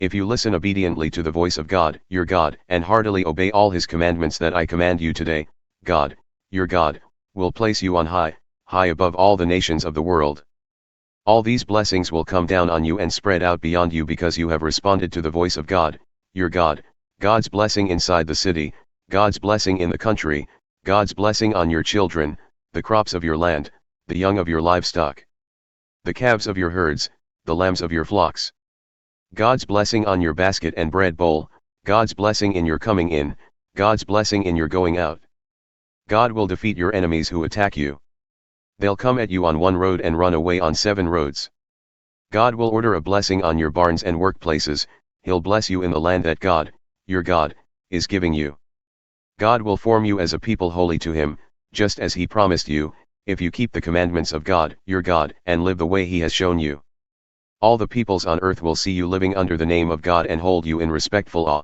If you listen obediently to the voice of God, your God, and heartily obey all his commandments that I command you today, God, your God, will place you on high, high above all the nations of the world. All these blessings will come down on you and spread out beyond you because you have responded to the voice of God, your God, God's blessing inside the city, God's blessing in the country, God's blessing on your children, the crops of your land, the young of your livestock, the calves of your herds, the lambs of your flocks. God's blessing on your basket and bread bowl, God's blessing in your coming in, God's blessing in your going out. God will defeat your enemies who attack you. They'll come at you on one road and run away on 7 roads. God will order a blessing on your barns and workplaces, he'll bless you in the land that God, your God, is giving you. God will form you as a people holy to him, just as he promised you, if you keep the commandments of God, your God, and live the way he has shown you. All the peoples on earth will see you living under the name of God and hold you in respectful awe.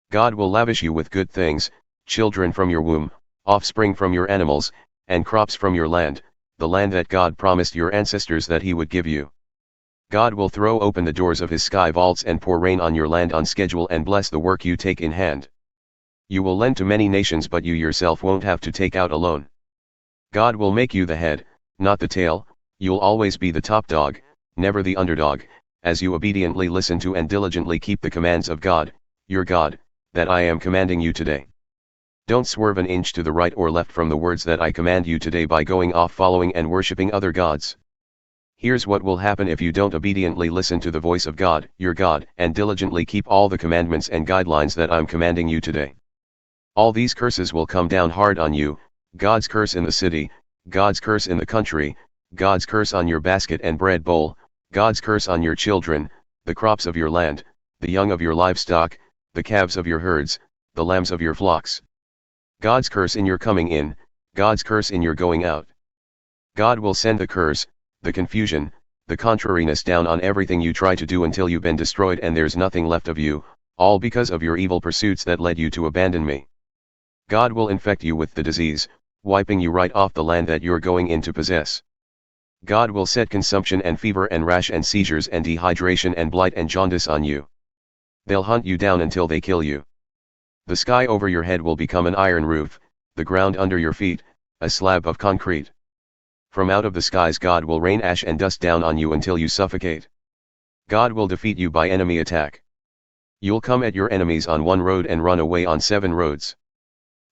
God will lavish you with good things, children from your womb, offspring from your animals, and crops from your land, the land that God promised your ancestors that he would give you. God will throw open the doors of his sky vaults and pour rain on your land on schedule and bless the work you take in hand. You will lend to many nations, but you yourself won't have to take out a loan. God will make you the head, not the tail, you'll always be the top dog, never the underdog, as you obediently listen to and diligently keep the commands of God, your God, that I am commanding you today. Don't swerve an inch to the right or left from the words that I command you today by going off following and worshipping other gods. Here's what will happen if you don't obediently listen to the voice of God, your God, and diligently keep all the commandments and guidelines that I'm commanding you today. All these curses will come down hard on you, God's curse in the city, God's curse in the country, God's curse on your basket and bread bowl, God's curse on your children, the crops of your land, the young of your livestock, the calves of your herds, the lambs of your flocks. God's curse in your coming in, God's curse in your going out. God will send the curse, the confusion, the contrariness down on everything you try to do until you've been destroyed and there's nothing left of you, all because of your evil pursuits that led you to abandon me. God will infect you with the disease, wiping you right off the land that you're going in to possess. God will set consumption and fever and rash and seizures and dehydration and blight and jaundice on you. They'll hunt you down until they kill you. The sky over your head will become an iron roof, the ground under your feet, a slab of concrete. From out of the skies God will rain ash and dust down on you until you suffocate. God will defeat you by enemy attack. You'll come at your enemies on 1 road and run away on 7 roads.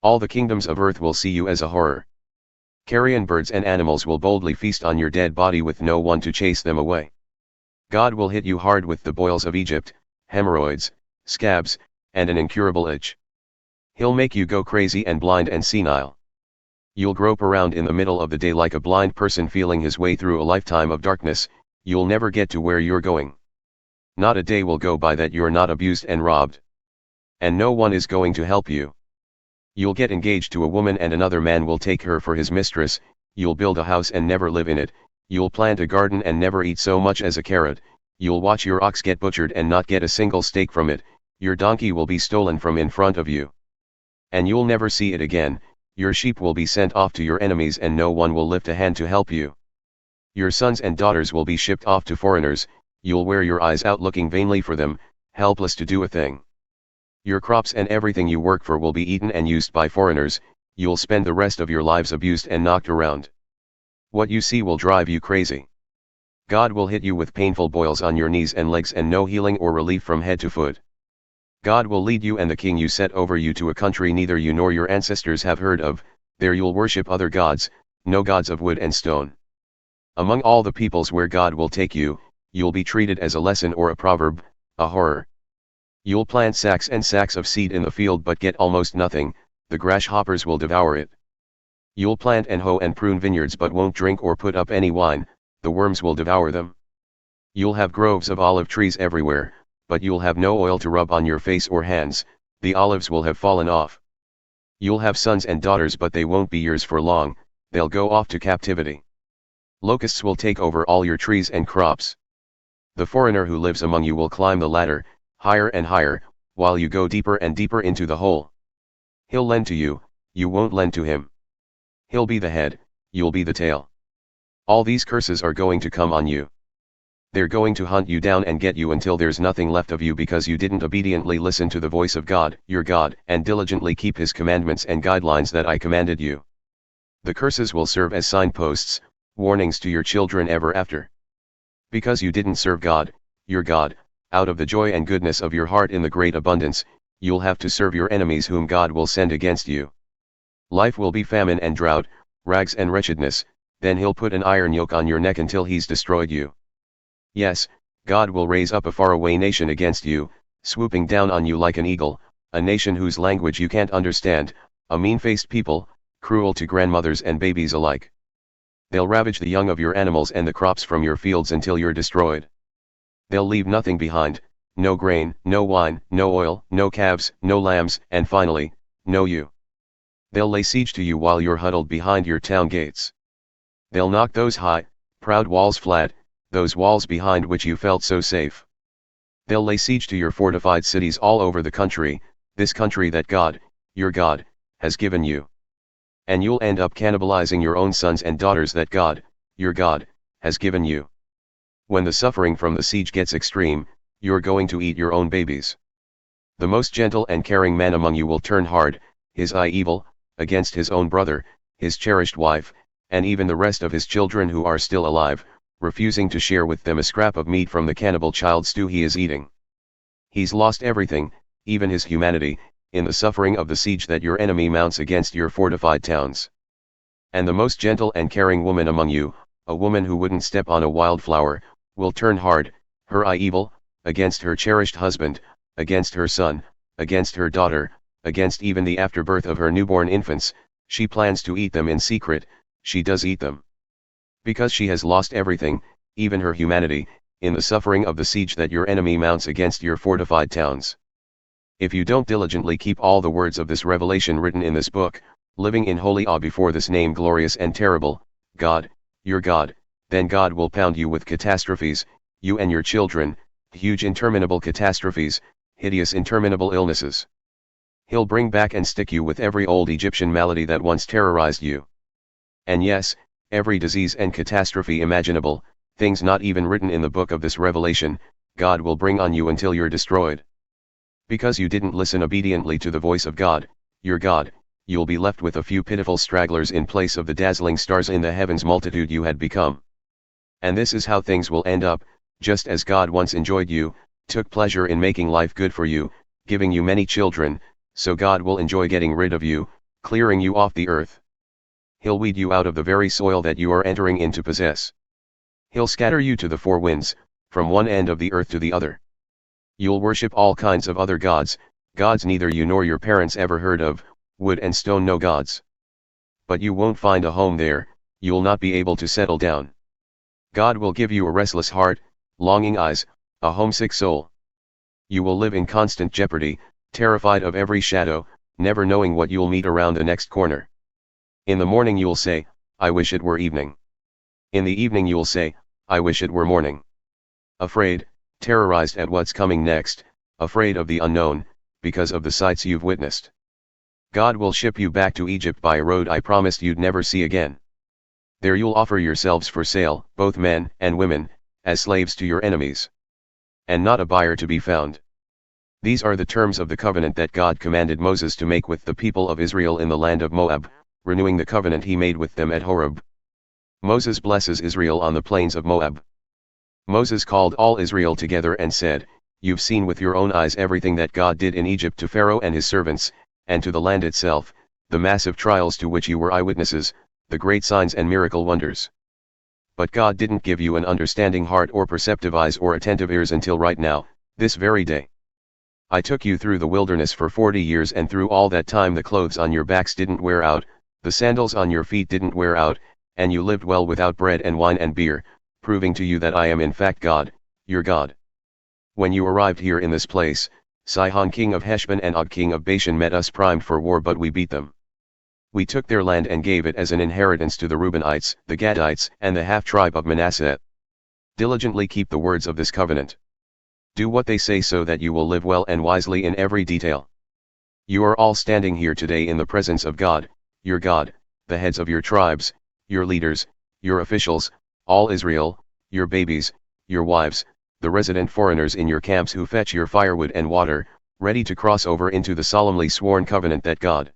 All the kingdoms of earth will see you as a horror. Carrion birds and animals will boldly feast on your dead body with no one to chase them away. God will hit you hard with the boils of Egypt, hemorrhoids, scabs, and an incurable itch. He'll make you go crazy and blind and senile. You'll grope around in the middle of the day like a blind person feeling his way through a lifetime of darkness, you'll never get to where you're going. Not a day will go by that you're not abused and robbed. And no one is going to help you. You'll get engaged to a woman and another man will take her for his mistress, you'll build a house and never live in it, you'll plant a garden and never eat so much as a carrot, you'll watch your ox get butchered and not get a single steak from it, your donkey will be stolen from in front of you. And you'll never see it again, your sheep will be sent off to your enemies and no one will lift a hand to help you. Your sons and daughters will be shipped off to foreigners, you'll wear your eyes out looking vainly for them, helpless to do a thing. Your crops and everything you work for will be eaten and used by foreigners, you'll spend the rest of your lives abused and knocked around. What you see will drive you crazy. God will hit you with painful boils on your knees and legs and no healing or relief from head to foot. God will lead you and the king you set over you to a country neither you nor your ancestors have heard of, there you'll worship other gods, no gods of wood and stone. Among all the peoples where God will take you, you'll be treated as a lesson or a proverb, a horror. You'll plant sacks and sacks of seed in the field but get almost nothing, the grasshoppers will devour it. You'll plant and hoe and prune vineyards but won't drink or put up any wine, the worms will devour them. You'll have groves of olive trees everywhere, but you'll have no oil to rub on your face or hands, the olives will have fallen off. You'll have sons and daughters but they won't be yours for long, they'll go off to captivity. Locusts will take over all your trees and crops. The foreigner who lives among you will climb the ladder, higher and higher, while you go deeper and deeper into the hole. He'll lend to you, you won't lend to him. He'll be the head, you'll be the tail. All these curses are going to come on you. They're going to hunt you down and get you until there's nothing left of you because you didn't obediently listen to the voice of God, your God, and diligently keep his commandments and guidelines that I commanded you. The curses will serve as signposts, warnings to your children ever after. Because you didn't serve God, your God, out of the joy and goodness of your heart in the great abundance, you'll have to serve your enemies whom God will send against you. Life will be famine and drought, rags and wretchedness, then he'll put an iron yoke on your neck until he's destroyed you. Yes, God will raise up a faraway nation against you, swooping down on you like an eagle, a nation whose language you can't understand, a mean-faced people, cruel to grandmothers and babies alike. They'll ravage the young of your animals and the crops from your fields until you're destroyed. They'll leave nothing behind, no grain, no wine, no oil, no calves, no lambs, and finally, no you. They'll lay siege to you while you're huddled behind your town gates. They'll knock those high, proud walls flat, those walls behind which you felt so safe. They'll lay siege to your fortified cities all over the country, this country that God, your God, has given you. And you'll end up cannibalizing your own sons and daughters that God, your God, has given you. When the suffering from the siege gets extreme, you're going to eat your own babies. The most gentle and caring man among you will turn hard, his eye evil, against his own brother, his cherished wife, and even the rest of his children who are still alive, refusing to share with them a scrap of meat from the cannibal child stew he is eating. He's lost everything, even his humanity, in the suffering of the siege that your enemy mounts against your fortified towns. And the most gentle and caring woman among you, a woman who wouldn't step on a wildflower, will turn hard, her eye evil, against her cherished husband, against her son, against her daughter, against even the afterbirth of her newborn infants. She plans to eat them in secret, she does eat them. Because she has lost everything, even her humanity, in the suffering of the siege that your enemy mounts against your fortified towns. If you don't diligently keep all the words of this revelation written in this book, living in holy awe before this name glorious and terrible, God, your God, then God will pound you with catastrophes, you and your children, huge interminable catastrophes, hideous interminable illnesses. He'll bring back and stick you with every old Egyptian malady that once terrorized you. And yes, every disease and catastrophe imaginable, things not even written in the book of this revelation, God will bring on you until you're destroyed. Because you didn't listen obediently to the voice of God, your God, you'll be left with a few pitiful stragglers in place of the dazzling stars in the heavens multitude you had become. And this is how things will end up, just as God once enjoyed you, took pleasure in making life good for you, giving you many children, so God will enjoy getting rid of you, clearing you off the earth. He'll weed you out of the very soil that you are entering in to possess. He'll scatter you to the four winds, from one end of the earth to the other. You'll worship all kinds of other gods, gods neither you nor your parents ever heard of, wood and stone no gods. But you won't find a home there, you'll not be able to settle down. God will give you a restless heart, longing eyes, a homesick soul. You will live in constant jeopardy, terrified of every shadow, never knowing what you'll meet around the next corner. In the morning you'll say, I wish it were evening. In the evening you'll say, I wish it were morning. Afraid, terrorized at what's coming next, afraid of the unknown, because of the sights you've witnessed. God will ship you back to Egypt by a road I promised you'd never see again. There you'll offer yourselves for sale, both men and women, as slaves to your enemies. And not a buyer to be found. These are the terms of the covenant that God commanded Moses to make with the people of Israel in the land of Moab, renewing the covenant he made with them at Horeb. Moses blesses Israel on the plains of Moab. Moses called all Israel together and said, You've seen with your own eyes everything that God did in Egypt to Pharaoh and his servants, and to the land itself, the massive trials to which you were eyewitnesses, the great signs and miracle wonders. But God didn't give you an understanding heart or perceptive eyes or attentive ears until right now, this very day. I took you through the wilderness for 40 years, and through all that time the clothes on your backs didn't wear out, the sandals on your feet didn't wear out, and you lived well without bread and wine and beer, proving to you that I am in fact God, your God. When you arrived here in this place, Sihon king of Heshbon and Og king of Bashan met us primed for war, but we beat them. We took their land and gave it as an inheritance to the Reubenites, the Gadites, and the half-tribe of Manasseh. Diligently keep the words of this covenant. Do what they say so that you will live well and wisely in every detail. You are all standing here today in the presence of God, your God, the heads of your tribes, your leaders, your officials, all Israel, your babies, your wives, the resident foreigners in your camps who fetch your firewood and water, ready to cross over into the solemnly sworn covenant that God,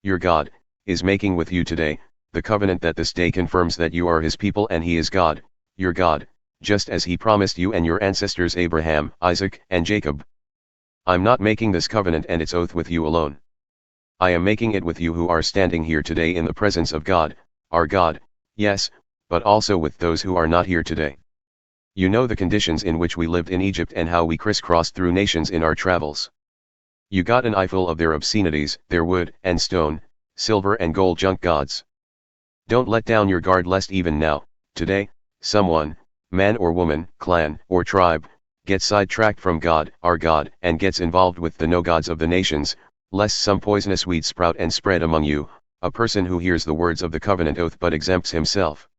your God, is making with you today, the covenant that this day confirms that you are his people and he is God, your God, just as he promised you and your ancestors Abraham, Isaac, and Jacob. I'm not making this covenant and its oath with you alone. I am making it with you who are standing here today in the presence of God, our God, yes, but also with those who are not here today. You know the conditions in which we lived in Egypt and how we crisscrossed through nations in our travels. You got an eyeful of their obscenities, their wood and stone, silver and gold junk gods. Don't let down your guard lest even now, today, someone, man or woman, clan or tribe, gets sidetracked from God, our God, and gets involved with the no-gods of the nations, lest some poisonous weed sprout and spread among you, a person who hears the words of the covenant oath but exempts himself,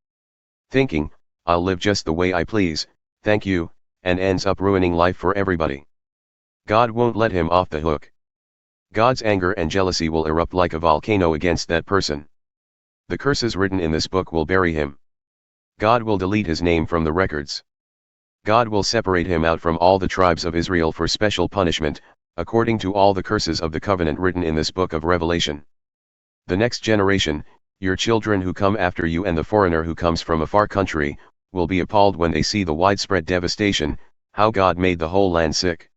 thinking, I'll live just the way I please, thank you, and ends up ruining life for everybody. God won't let him off the hook. God's anger and jealousy will erupt like a volcano against that person. The curses written in this book will bury him. God will delete his name from the records. God will separate him out from all the tribes of Israel for special punishment, according to all the curses of the covenant written in this book of Revelation. The next generation, your children who come after you and the foreigner who comes from a far country, will be appalled when they see the widespread devastation, how God made the whole land sick.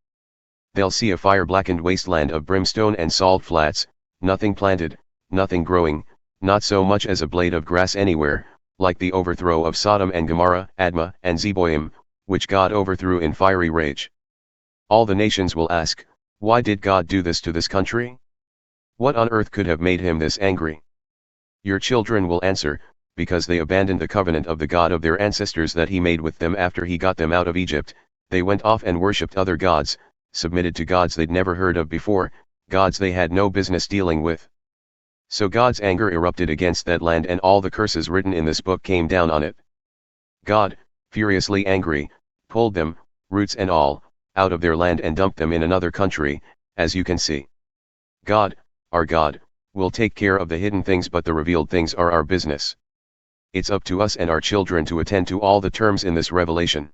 They'll see a fire-blackened wasteland of brimstone and salt flats, nothing planted, nothing growing, not so much as a blade of grass anywhere, like the overthrow of Sodom and Gomorrah, Admah and Zeboim, which God overthrew in fiery rage. All the nations will ask, why did God do this to this country? What on earth could have made him this angry? Your children will answer, because they abandoned the covenant of the God of their ancestors that he made with them after he got them out of Egypt. They went off and worshipped other gods, submitted to gods they'd never heard of before, gods they had no business dealing with. So God's anger erupted against that land and all the curses written in this book came down on it. God, furiously angry, pulled them, roots and all, out of their land and dumped them in another country, as you can see. God, our God, will take care of the hidden things but the revealed things are our business. It's up to us and our children to attend to all the terms in this revelation.